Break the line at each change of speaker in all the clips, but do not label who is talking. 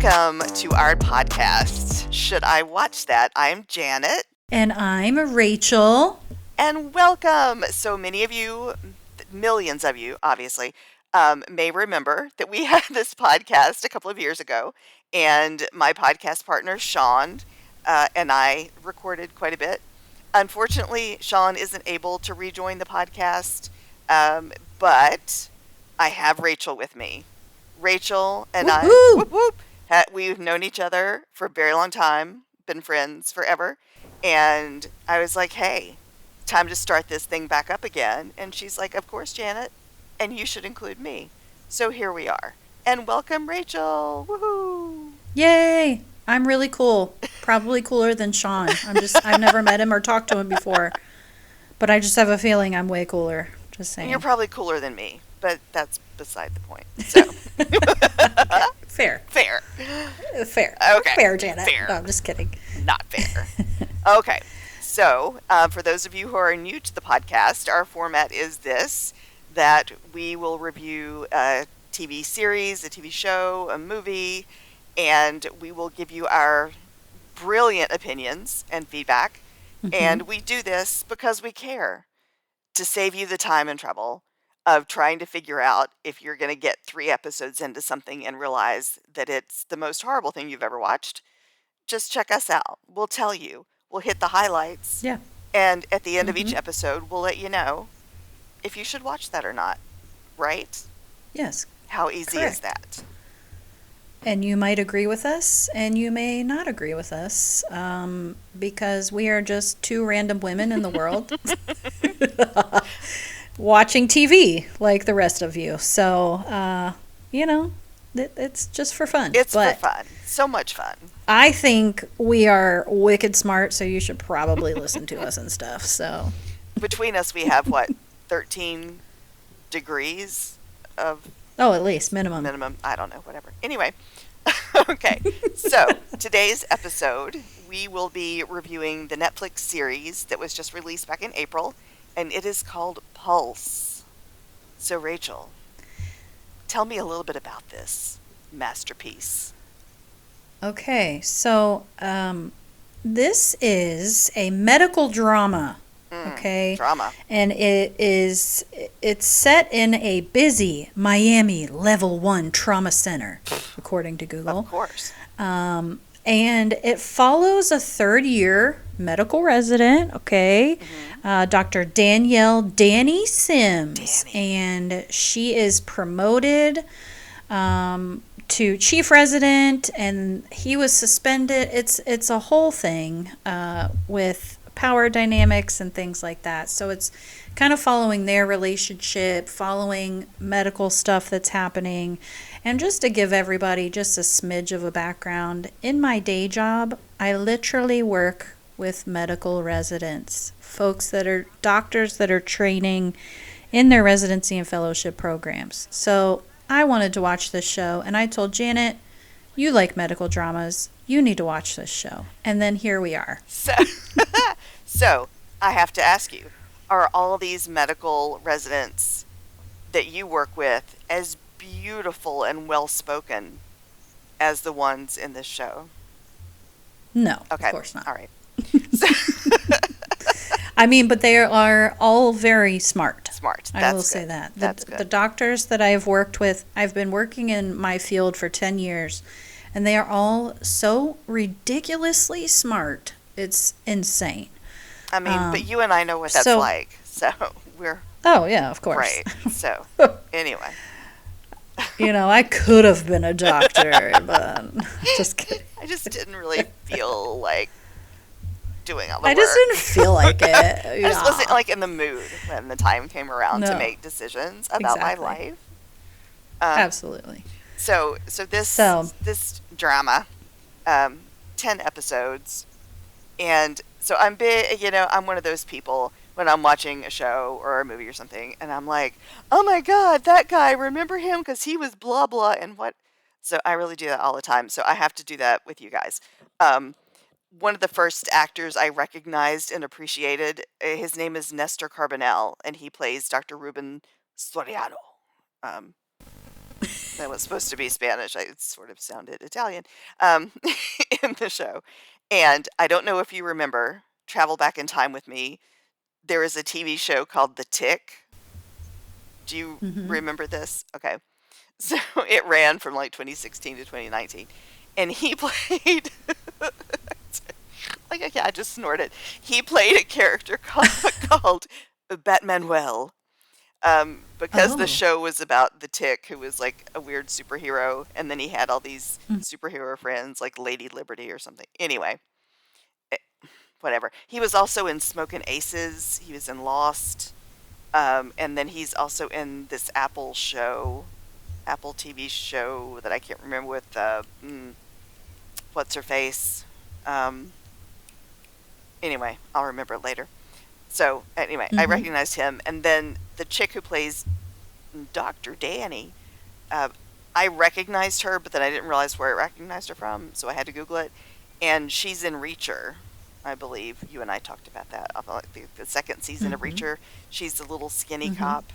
Welcome to our podcast, Should I Watch That? I'm Janet.
And I'm Rachel.
And welcome. So many of you, millions of you, obviously, may remember that we had this podcast a couple of years ago. And my podcast partner, Sean, and I recorded quite a bit. Unfortunately, Sean isn't able to rejoin the podcast, but I have Rachel with me. Rachel and
Woo-hoo!
whoop, whoop, we've known each other for a very long time, been friends forever. And I was like, hey, time to start this thing back up again. And she's like, of course, Janet, and you should include me. So here we are. And welcome, Rachel. Woohoo!
Yay! I'm really cool. Probably cooler than Sean. I've never met him or talked to him before. But I just have a feeling I'm way cooler. Just saying.
You're probably cooler than me, but that's beside the point. So
Fair.
fair.
Fair.
Okay.
Fair, Janet.
Fair.
No, I'm just kidding.
Not fair. Okay. So, for those of you who are new to the podcast, our format is this, that we will review a TV series, a TV show, a movie, and we will give you our brilliant opinions and feedback. And we do this because we care, to save you the time and trouble of trying to figure out if you're going to get 3 episodes into something and realize that it's the most horrible thing you've ever watched. Just check us out. We'll tell you. We'll hit the highlights.
Yeah.
And at the end of each episode, we'll let you know if you should watch that or not. Right?
Yes.
How easy is
Correct.
that?
And you might agree with us, and you may not agree with us, because we are just two random women in the world watching TV like the rest of you. So, it's just for fun.
It's
But
for fun. So much fun.
I think we are wicked smart, so you should probably listen to us and stuff. So
Between us, we have, 13 degrees of
at least minimum.
minimum. I don't know, whatever. Anyway, okay. So today's episode, we will be reviewing the Netflix series that was just released back in April, and it is called Pulse. So Rachel, tell me a little bit about this masterpiece.
Okay, so this is a medical drama. Okay.
Drama.
And it's set in a busy Miami Level 1 trauma center, according to Google.
Of course.
And it follows a third-year medical resident, okay, Dr. Danielle Danny Sims. And she is promoted to chief resident, and he was suspended. It's a whole thing with power dynamics and things like that. So it's kind of following their relationship, following medical stuff that's happening. And just to give everybody just a smidge of a background, in my day job, I literally work with medical residents, folks that are doctors that are training in their residency and fellowship programs. So I wanted to watch this show, and I told Janet, you like medical dramas, you need to watch this show. And then here we are.
So I have to ask you, are all these medical residents that you work with as beautiful and well-spoken as the ones in this show?
No,
Okay.
of course not.
All right.
I mean, but they are all very smart.
Smart.
I
That's
will
good.
say that.
That's
The
good.
doctors that I have worked with, I've been working in my field for 10 years, and they are all so ridiculously smart. It's insane.
I mean, but you and I know what that's
so-
like. So we're
Oh, yeah, of course.
right. So anyway,
I could have been a doctor, but just kidding.
I just didn't really feel like doing all the
I
work.
just didn't feel like it.
I just wasn't in the mood when the time came around to
No.
make decisions about
Exactly.
my life.
Absolutely.
So this drama, 10 episodes, and so I'm big. I'm one of those people when I'm watching a show or a movie or something, and I'm like, oh my god, that guy, remember him because he was blah blah and what. So I really do that all the time. So I have to do that with you guys. One of the first actors I recognized and appreciated, his name is Nestor Carbonell, and he plays Dr. Ruben Soriano. that was supposed to be Spanish. It sort of sounded Italian in the show. And I don't know if you remember, travel back in time with me. There is a TV show called The Tick. Do you
Mm-hmm.
remember this? Okay. So it ran from like 2016 to 2019. And he played, like, yeah, I just snorted. He played a character called Batmanuel. Because the
Oh.
show was about the Tick, who was like a weird superhero, and then he had all these superhero friends, like Lady Liberty or something. Anyway, eh, whatever. He was also in Smokin' Aces. He was in Lost, and then he's also in this Apple TV show that I can't remember with what's her face. Um, anyway, I'll remember it later. So anyway, I
Mm-hmm.
recognized him, and then the chick who plays Dr. Danny, uh, I recognized her, but then I didn't realize where I recognized her from, so I had to Google it. And she's in Reacher, I believe. You and I talked about that. Like the second season of
Mm-hmm.
Reacher. She's the little skinny
Mm-hmm.
cop.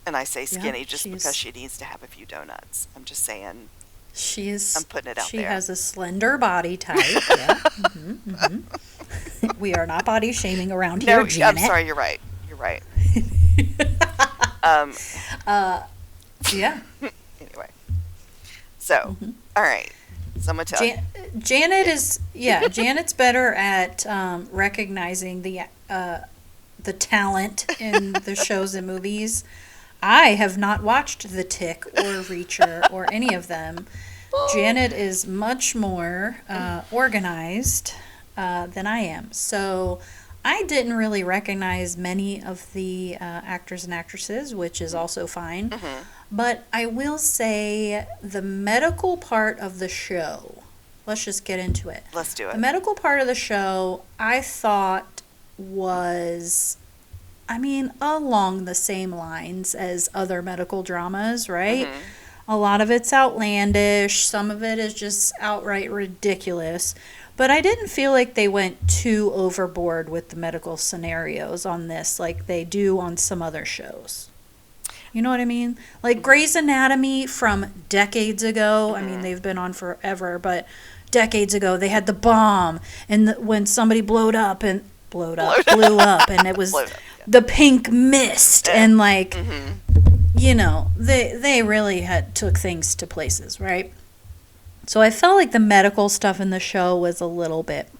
And I say
Yeah,
skinny just because she needs to have a few donuts. I'm just saying, I'm putting it out
she
there.
has a slender body type. Yeah. Mm-hmm. Mm-hmm. We are not body shaming around
No,
here,
I'm
Janet.
sorry, you're right. You're right. Um,
Yeah.
anyway. So, all right. So I'm going to tell you.
Janet is Janet's better at recognizing the talent in the shows and movies. I have not watched The Tick or Reacher or any of them. Janet is much more organized than I am. So I didn't really recognize many of the actors and actresses, which is also fine.
Mhm.
But I will say the medical part of the show, let's just get into it.
Let's do
The
it.
medical part of the show, I thought was, I mean, along the same lines as other medical dramas, right?
Mhm.
A lot of it's outlandish, some of it is just outright ridiculous. But I didn't feel like they went too overboard with the medical scenarios on this like they do on some other shows. You know what I mean? Like Grey's Anatomy from decades ago. I mean, they've been on forever, but decades ago they had the bomb, and when somebody blew up, and and it was
Blowed up, yeah.
the pink mist,
Yeah.
and like
Mhm.
they really had took things to places, right? So I felt like the medical stuff in the show was a little bit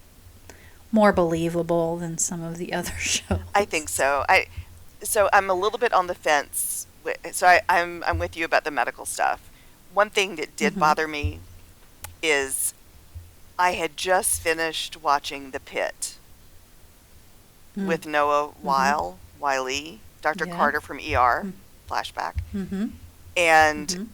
more believable than some of the other shows.
I think so. So I'm a little bit on the fence. I'm with you about the medical stuff. One thing that did
Mhm.
bother me is I had just finished watching The Pit
Mm.
with Noah Wiley, Dr.
Yeah.
Carter from ER,
Mm.
flashback.
Mhm.
And
Mhm.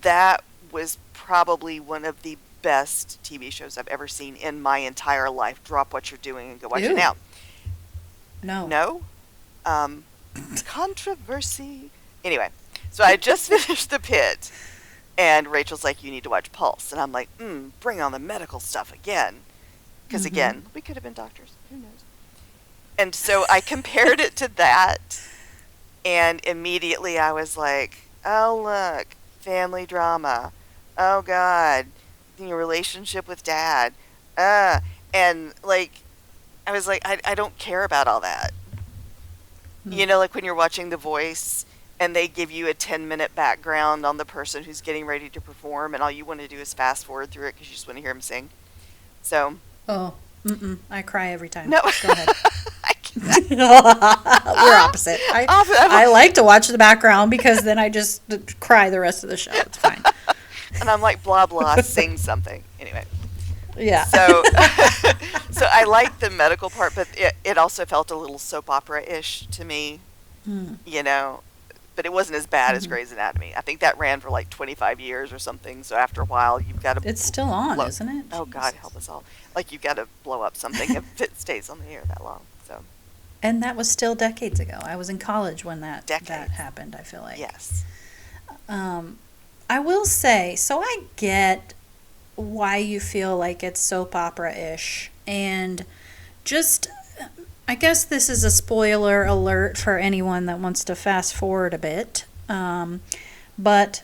that was probably one of the best TV shows I've ever seen in my entire life. Drop what you're doing and go watch it
Ew.
now.
No.
No? Um, controversy. Anyway, so I just finished The Pit, and Rachel's like, you need to watch Pulse. And I'm like, bring on the medical stuff again. Because
Mhm.
again, we could have been doctors. Who knows? And so I compared it to that, and immediately I was like, oh, look, family drama. Oh, God, your relationship with dad. And, like, I was like, I don't care about all that.
Mm.
You know, like when you're watching The Voice and they give you a 10-minute background on the person who's getting ready to perform, and all you want to do is fast forward through it because you just want to hear him sing. So,
Oh, I cry every time.
no.
Go ahead.
I can't.
We're opposite.
I'm-
I like to watch the background because then I just cry the rest of the show. It's fine.
And I'm like, blah, blah, sing something. Anyway.
Yeah.
So, so I liked the medical part, but it also felt a little soap opera-ish to me,
Mm.
you know. But it wasn't as bad as
Mhm.
Grey's Anatomy. I think that ran for like 25 years or something. So after a while, you've got to.
It's still on,
blow-
isn't it?
Oh God,
Jesus.
help us all! Like you've got to blow up something if it stays on the air that long. So
And that was still decades ago. I was in college when that
Decades.
happened, I feel like.
yes,
I will say, so I get why you feel like it's soap opera-ish. And just, I guess this is a spoiler alert for anyone that wants to fast forward a bit. But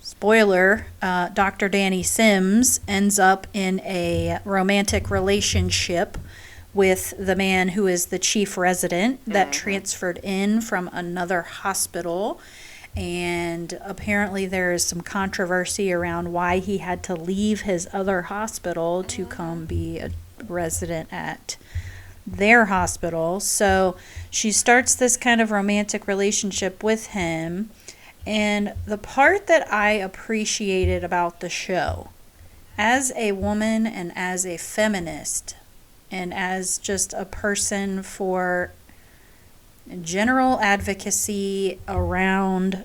spoiler, Dr. Danny Sims ends up in a romantic relationship with the man who is the chief resident that transferred in from another hospital. And apparently there is some controversy around why he had to leave his other hospital to come be a resident at their hospital. So she starts this kind of romantic relationship with him. And the part that I appreciated about the show, as a woman and as a feminist, and as just a person for general advocacy around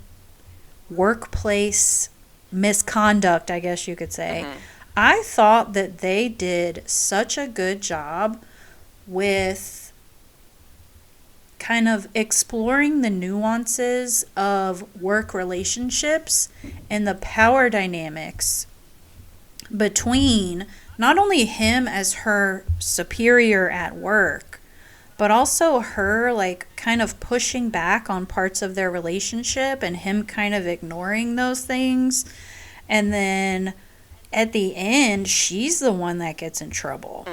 workplace misconduct, I guess you could say, I thought that they did such a good job with kind of exploring the nuances of work relationships and the power dynamics between not only him as her superior at work, but also her like kind of pushing back on parts of their relationship and him kind of ignoring those things. And then at the end, she's the one that gets in trouble.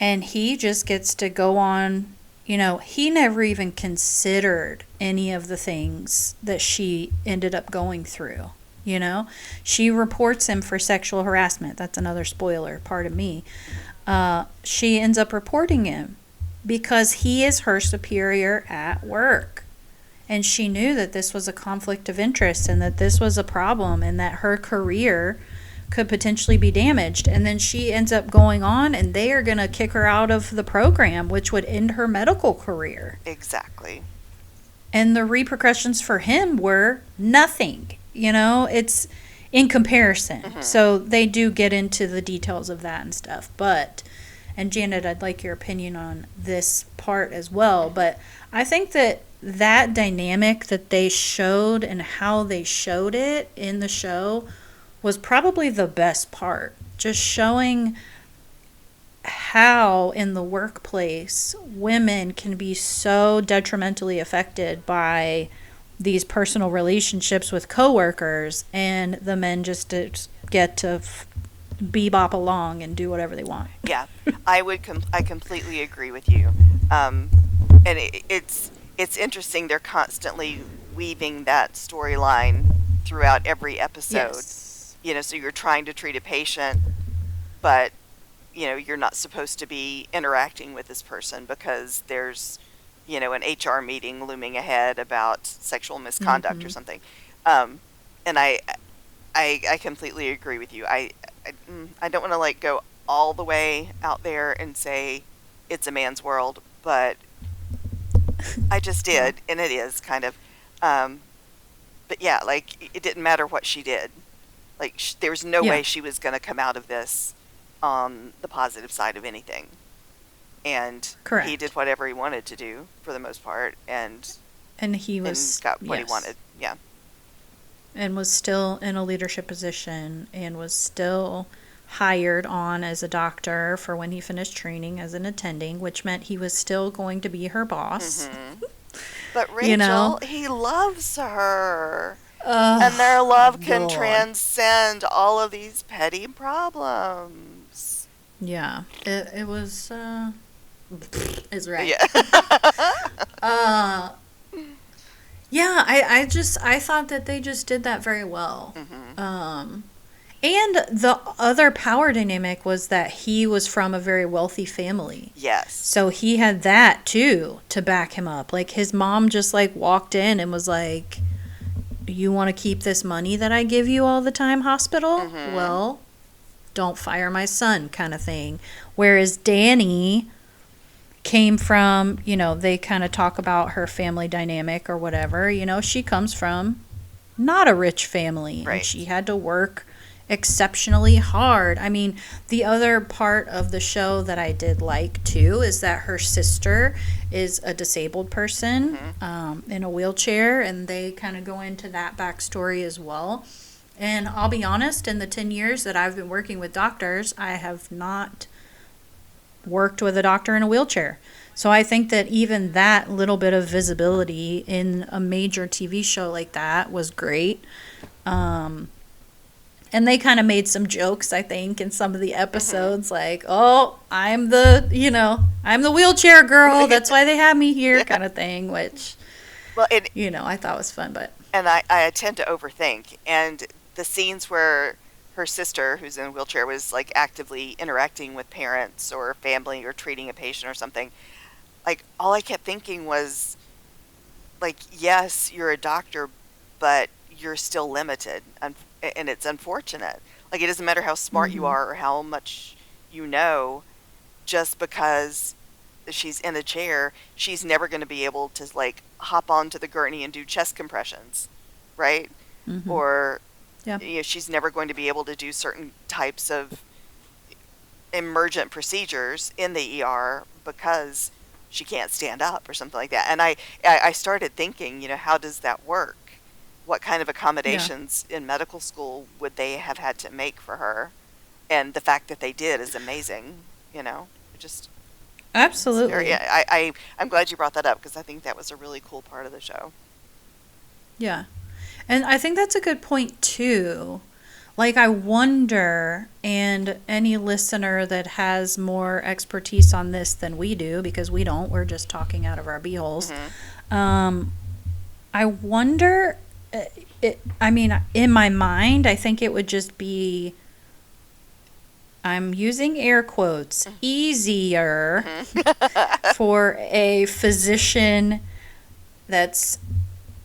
And he just gets to go on. You know, he never even considered any of the things that she ended up going through. You know, she reports him for sexual harassment. That's another spoiler, pardon me. She ends up reporting him because he is her superior at work. And she knew that this was a conflict of interest and that this was a problem and that her career could potentially be damaged. And then she ends up going on and they are going to kick her out of the program, which would end her medical career.
Exactly.
And the repercussions for him were nothing. You know, it's in comparison. So they do get into the details of that and stuff. But, and Janet, I'd like your opinion on this part as well. But I think that that dynamic that they showed and how they showed it in the show was probably the best part. Just showing how in the workplace women can be so detrimentally affected by these personal relationships with coworkers, and the men just get to bebop along and do whatever they want.
Yeah, I completely agree with you. And it's interesting. They're constantly weaving that storyline throughout every episode.
Yes.
You know, so you're trying to treat a patient, but you know you're not supposed to be interacting with this person because there's, you know, an HR meeting looming ahead about sexual misconduct or something. And I completely agree with you. I don't want to like go all the way out there and say it's a man's world, but I just did, and it is kind of. But yeah, like it didn't matter what she did. Like there was no way she was going to come out of this on the positive side of anything. And he did whatever he wanted to do for the most part, and
he was
got what he wanted. Yeah.
And was still in a leadership position and was still hired on as a doctor for when he finished training as an attending, which meant he was still going to be her boss.
But Rachel, you know? He loves her. And their love can transcend all of these petty problems.
Yeah. It was is right.
Yeah.
Yeah, I thought that they just did that very well. And the other power dynamic was that he was from a very wealthy family.
Yes.
So he had that too to back him up. Like his mom just like walked in and was like, "You want to keep this money that I give you all the time, hospital? Well, don't fire my son," kind of thing. Whereas Danny came from, you know, they kind of talk about her family dynamic or whatever. You know, she comes from not a rich family.
Right.
And she had to work exceptionally hard. I mean, the other part of the show that I did like too is that her sister is a disabled person in a wheelchair, and they kind of go into that backstory as well. And I'll be honest, in the 10 years that I've been working with doctors, I have not worked with a doctor in a wheelchair. So I think that even that little bit of visibility in a major TV show like that was great. And they kind of made some jokes, I think, in some of the episodes, like, "Oh, I'm the wheelchair girl. That's why they have me here," kind of thing, which,
Well,
I thought was fun. But
and I tend to overthink. And the scenes where her sister, who's in a wheelchair, was like actively interacting with parents or family or treating a patient or something, like all I kept thinking was, like, yes, you're a doctor, but you're still limited, and it's unfortunate. Like, it doesn't matter how smart you are or how much you know, just because she's in a chair, she's never going to be able to, like, hop onto the gurney and do chest compressions, right? Or, she's never going to be able to do certain types of emergent procedures in the ER because she can't stand up or something like that. And I started thinking, how does that work? What kind of accommodations in medical school would they have had to make for her? And the fact that they did is amazing, just
absolutely.
I'm glad you brought that up because I think that was a really cool part of the show.
Yeah. And I think that's a good point too. Like, I wonder, and any listener that has more expertise on this than we do, because we don't, we're just talking out of our beeholes. I wonder, in my mind, I think it would just be, I'm using air quotes, easier for a physician that's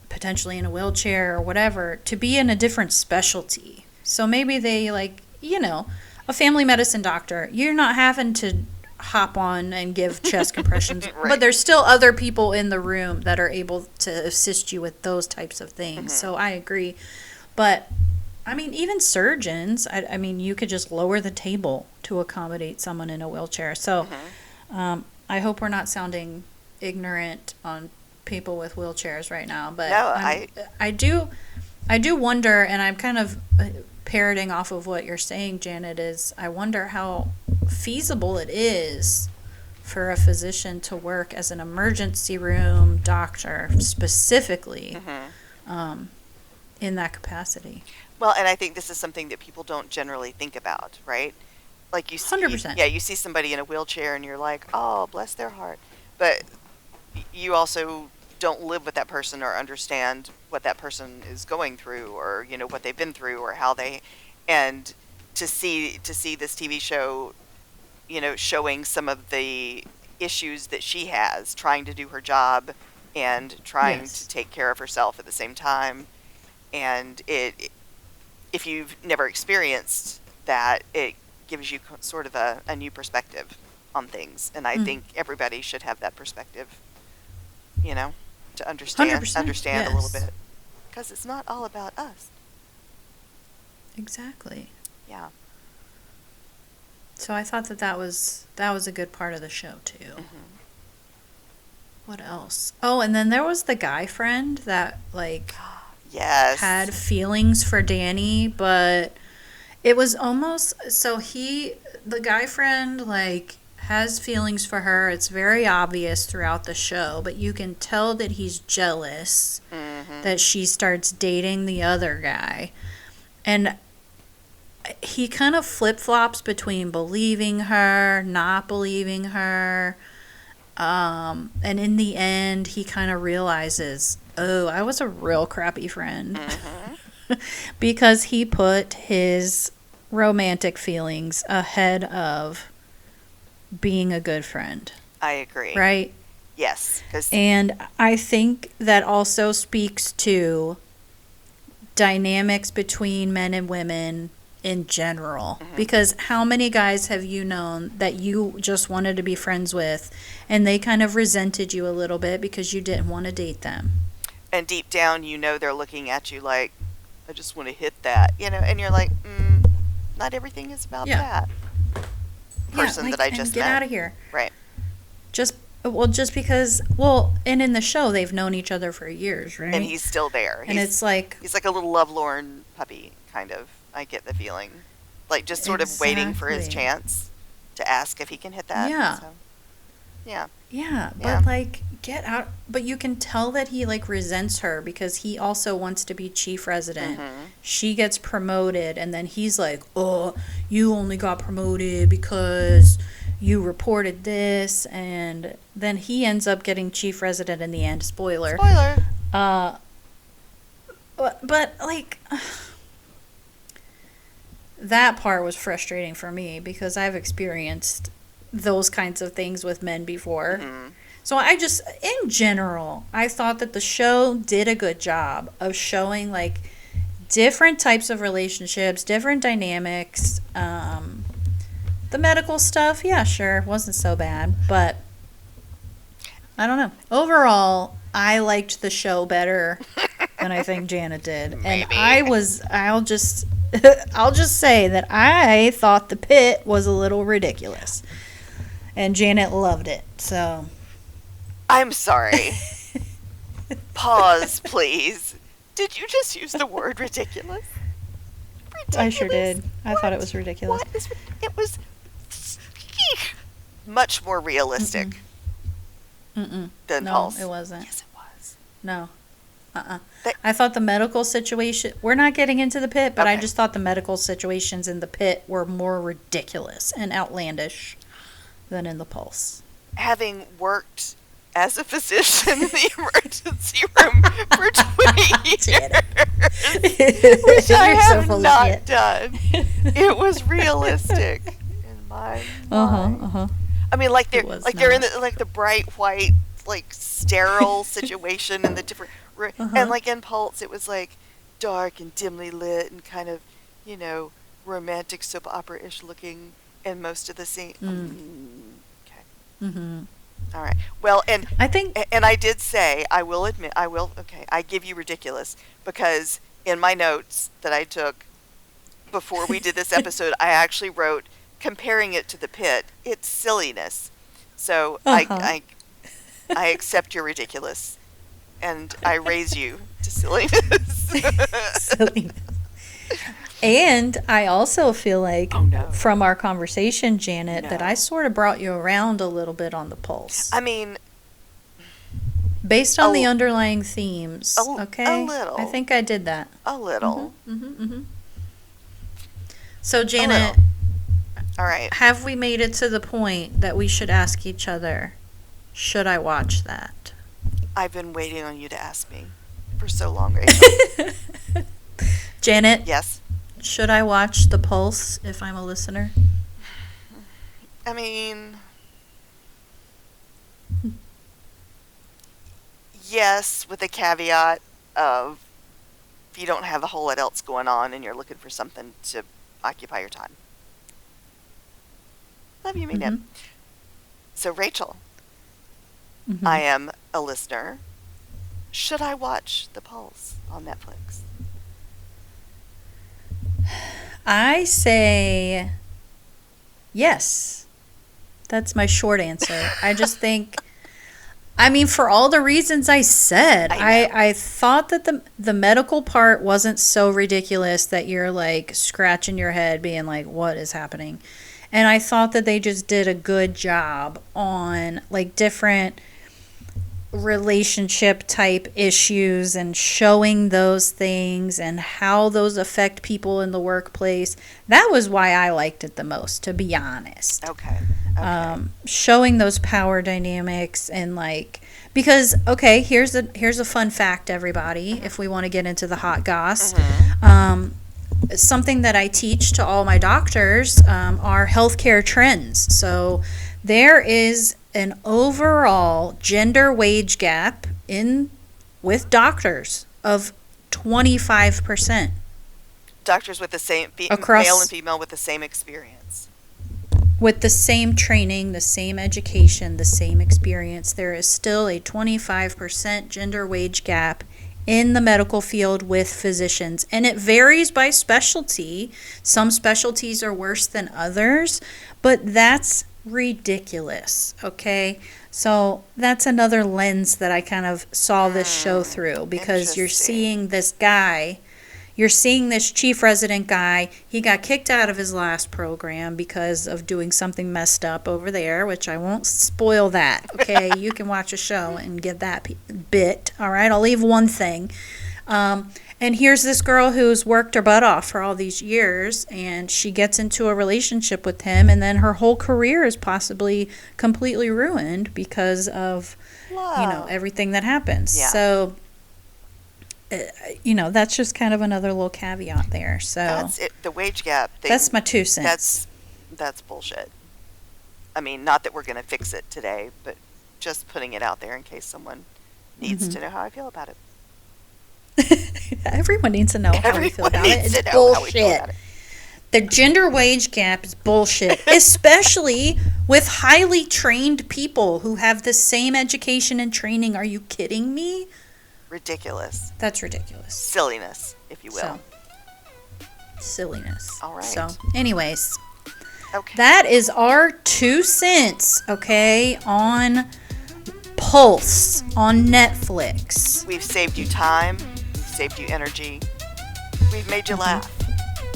potentially in a wheelchair or whatever to be in a different specialty. So maybe they, like, a family medicine doctor, you're not having to hop on and give chest compressions,
Right.
but there's still other people in the room that are able to assist you with those types of things. So I agree. But, even surgeons, you could just lower the table to accommodate someone in a wheelchair. So I hope we're not sounding ignorant on people with wheelchairs right now. But
No,
I do wonder, and I'm kind of parroting off of what you're saying, Janet, is I wonder how feasible it is for a physician to work as an emergency room doctor specifically in that capacity.
Well, and I think this is something that people don't generally think about, right? Like, you see,
100%.
you see somebody in a wheelchair and you're like, oh, bless their heart. But you also don't live with that person or understand what that person is going through, or what they've been through, or how they, and to see this TV show, showing some of the issues that she has trying to do her job and trying to take care of herself at the same time, and if you've never experienced that, it gives you sort of a new perspective on things, and I think everybody should have that perspective, to understand
100%,
a little bit, because it's not all about us.
Exactly.
Yeah.
So I thought that was a good part of the show too. What else? Oh, and then there was the guy friend that, like,
Yes.
had feelings for Danny, but it was almost, so the guy friend, like, has feelings for her. It's very obvious throughout the show, but you can tell that he's jealous that she starts dating the other guy. And he kind of flip-flops between believing her, not believing her. And in the end, he kind of realizes, oh, I was a real crappy friend. Because he put his romantic feelings ahead of being a good friend.
I agree.
Right?
Yes.
And I think that also speaks to dynamics between men and women in general. Because how many guys have you known that you just wanted to be friends with, and they kind of resented you a little bit because you didn't want to date them?
And deep down, they're looking at you like, I just want to hit that, and you're like, not everything is about that person that I just
get
met.
out of here.
Right.
Just because, and in the show, they've known each other for years, right?
And he's still there.
And it's like,
he's like a little lovelorn puppy, kind of. I get the feeling. Like, just sort of waiting for his
Exactly.
chance to ask if he can hit that.
Yeah.
So. Yeah.
Yeah,
Yeah.
but like get out, but you can tell that he like resents her because he also wants to be chief resident.
Mm-hmm.
She gets promoted and then he's like, "Oh, you only got promoted because you reported this." And then he ends up getting chief resident in the end. Spoiler.
Spoiler.
Uh but like that part was frustrating for me because I've experienced those kinds of things with men before.
Mm-hmm.
So I just, in general, I thought that the show did a good job of showing like different types of relationships, different dynamics. The medical stuff, yeah, sure, wasn't so bad, but I don't know. Overall, I liked the show better than I think Janet did, and
Maybe.
I'll just, I'll just say that I thought the pit was a little ridiculous, and Janet loved it. So
I'm sorry. Pause, please. Did you just use the word ridiculous?
I sure did. I thought it was ridiculous.
What is, it was much more realistic
Mm-mm.
than
No,
Pulse.
it wasn't.
Yes, it was.
No.
They-
I thought the medical situation, we're not getting into the pit, but I
Okay.
just thought the medical situations in the pit were more ridiculous and outlandish than in the Pulse.
Having worked as a physician in the emergency room for 20 years,
Janet.
which I
You're so
have
full of
not
shit.
done, it was realistic in my mind. I mean, like
It was
they're in
not.
the like the bright white, like sterile situation and the different, and like in Pulse, it was like dark and dimly lit and kind of, romantic soap opera-ish looking in most of the scene. Okay,
Mm-hmm.
all right. Well, and
I think,
I did say, I will admit, okay, I give you ridiculous because in my notes that I took before we did this episode, I actually wrote, comparing it to the pit, it's silliness. So I accept your ridiculous and I raise you to silliness.
silliness. And I also feel like
Oh, no.
from our conversation, Janet, that
No.
I sort of brought you around a little bit on the Pulse.
I mean,
Based on
A-
the underlying themes,
a
okay?
little.
I think I did that.
a little.
So, Janet,
All right.
have we made it to the point that we should ask each other, should I watch that?
I've been waiting on you to ask me for so long, Rachel.
Janet,
Yes.
should I watch The Pulse if I'm a listener?
I mean, yes, with the caveat of if you don't have a whole lot else going on and you're looking for something to occupy your time. Love you, Mina.
Mhm.
So, Rachel,
Mhm.
I am a listener. Should I watch The Pulse on Netflix?
I say yes. That's my short answer. I just think, I mean, for all the reasons I said,
I know.
I thought that the medical part wasn't so ridiculous that you're like scratching your head being like, what is happening? And I thought that they just did a good job on like different relationship type issues and showing those things and how those affect people in the workplace. That was why I liked it the most, to be honest.
Okay.
Showing those power dynamics and like, because okay, here's a fun fact, everybody, if we want to get into the hot goss. Something that I teach to all my doctors are healthcare trends. So there is an overall gender wage gap with doctors of 25%.
Doctors with the same,
Across-
male and female with the same experience.
With the same training, the same education, the same experience, there is still a 25% gender wage gap in the medical field with physicians. And it varies by specialty. Some specialties are worse than others, but that's ridiculous, okay? So that's another lens that I kind of saw this show through, because you're
Interesting.
seeing this guy, you're seeing this chief resident guy. He got kicked out of his last program because of doing something messed up over there, which I won't spoil that. Okay, you can watch a show and get that bit. All right, I'll leave one thing. And here's this girl who's worked her butt off for all these years, and she gets into a relationship with him, and then her whole career is possibly completely ruined because of, everything that happens.
Yeah.
So, that's just kind of another little caveat there. So
That's it. The wage gap thing.
that's my 2 cents.
That's bullshit. I mean, not that we're going to fix it today, but just putting it out there in case someone needs to know how I feel about it.
Everyone needs to know how we feel
Everyone
about it.
needs to
It's
know how we feel
bullshit.
about it.
The gender wage gap is bullshit, especially with highly trained people who have the same education and training. Are you kidding me?
Ridiculous.
That's ridiculous.
Silliness, if you will.
So, silliness.
All right.
So, anyways,
Okay.
that is our 2 cents, okay, on Pulse on Netflix.
We've saved you time. We've saved you energy. We've made you laugh.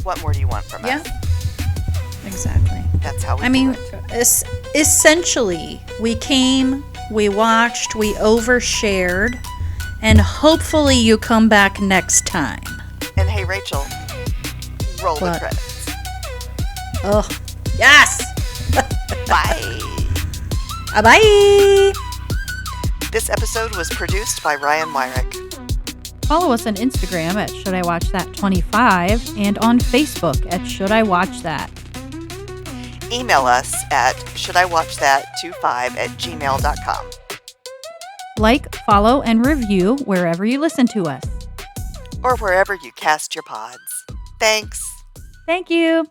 What more do you want from
Yeah,
us?
exactly.
That's how we
I
do
mean,
it.
essentially, we came, we watched, we overshared, and hopefully you come back next time.
And hey, Rachel, roll the
What?
credits.
Oh, yes!
Bye.
Bye!
This episode was produced by Ryan Wyrick.
Follow us on Instagram at Should I Watch That 25 and on Facebook at Should I Watch That.
Email us at shouldIwatchthat25@gmail.com.
Like, follow, and review wherever you listen to us.
Or wherever you cast your pods. Thanks.
Thank you.